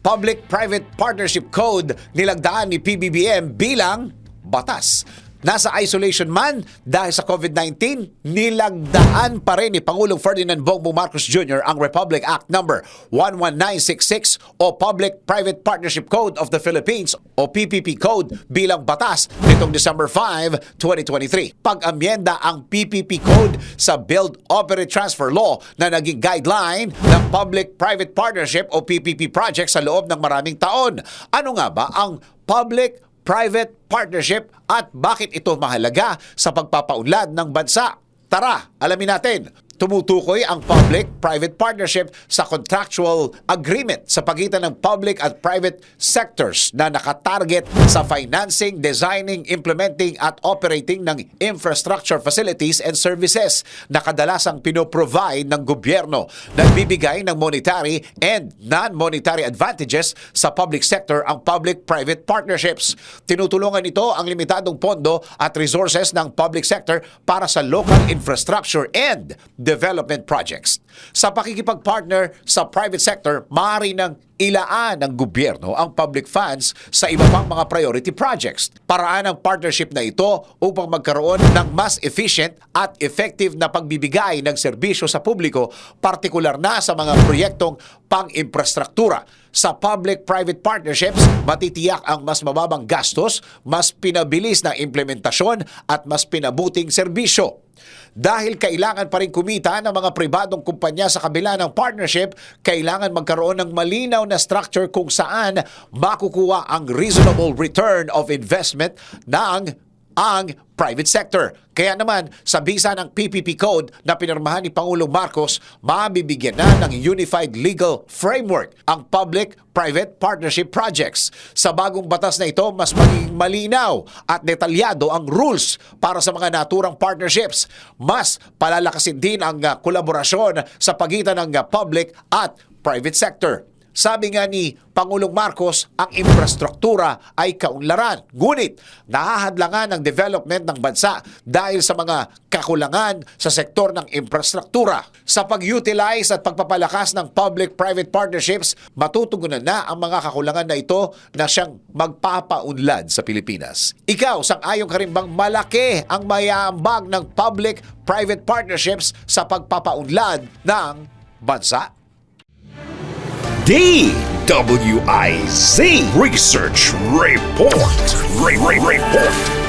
Public-Private Partnership Code nilagdaan ni PBBM bilang batas. Nasa isolation man dahil sa COVID-19, nilagdaan pa rin ni Pangulong Ferdinand Bongbong Marcos Jr. ang Republic Act No. 11966 o Public-Private Partnership Code of the Philippines o PPP Code bilang batas nitong December 5, 2023. Pag-amyenda ang PPP Code sa Build, Operate, Transfer Law na naging guideline ng Public-Private Partnership o PPP project sa loob ng maraming taon. Ano nga ba ang Public-Private Partnership at bakit ito mahalaga sa pagpapaunlad ng bansa? Tara, alamin natin. Tumutukoy ang public-private partnership sa contractual agreement sa pagitan ng public at private sectors na nakatarget sa financing, designing, implementing at operating ng infrastructure facilities and services na kadalasang pinoprovide ng gobyerno. Nagbibigay ng monetary and non-monetary advantages sa public sector ang public-private partnerships. Tinutulungan ito ang limitadong pondo at resources ng public sector para sa local infrastructure and development projects. Sa pakikipag-partner sa private sector, maaari ng ilaan ng gobyerno ang public funds sa iba pang mga priority projects. Paraan ng partnership na ito upang magkaroon ng mas efficient at effective na pagbibigay ng serbisyo sa publiko, partikular na sa mga proyektong pang-infrastruktura. Sa public-private partnerships, matitiyak ang mas mababang gastos, mas pinabilis na implementasyon at mas pinabuting serbisyo. Dahil kailangan pa rin kumita ng mga pribadong kumpanya sa kabila ng partnership, kailangan magkaroon ng malinaw na structure kung saan makukuha ang reasonable return of investment ng ang private sector. Kaya naman, sa bisa ng PPP Code na pinirmahan ni Pangulong Marcos, mabibigyan na ng unified legal framework ang public-private partnership projects. Sa bagong batas na ito, mas magiging malinaw at detalyado ang rules para sa mga naturang partnerships. Mas palalakasin din ang kolaborasyon sa pagitan ng public at private sector. Sabi nga ni Pangulong Marcos, ang infrastruktura ay kaunlaran. Ngunit, nahahadlangan ang development ng bansa dahil sa mga kakulangan sa sektor ng infrastruktura. Sa pag-utilize at pagpapalakas ng public-private partnerships, matutugunan na ang mga kakulangan na ito na siyang magpapaunlad sa Pilipinas. Ikaw, sang-ayon ka rin bang malaki ang mayaambag ng public-private partnerships sa pagpapaunlad ng bansa? DWIZ Research Report. Report.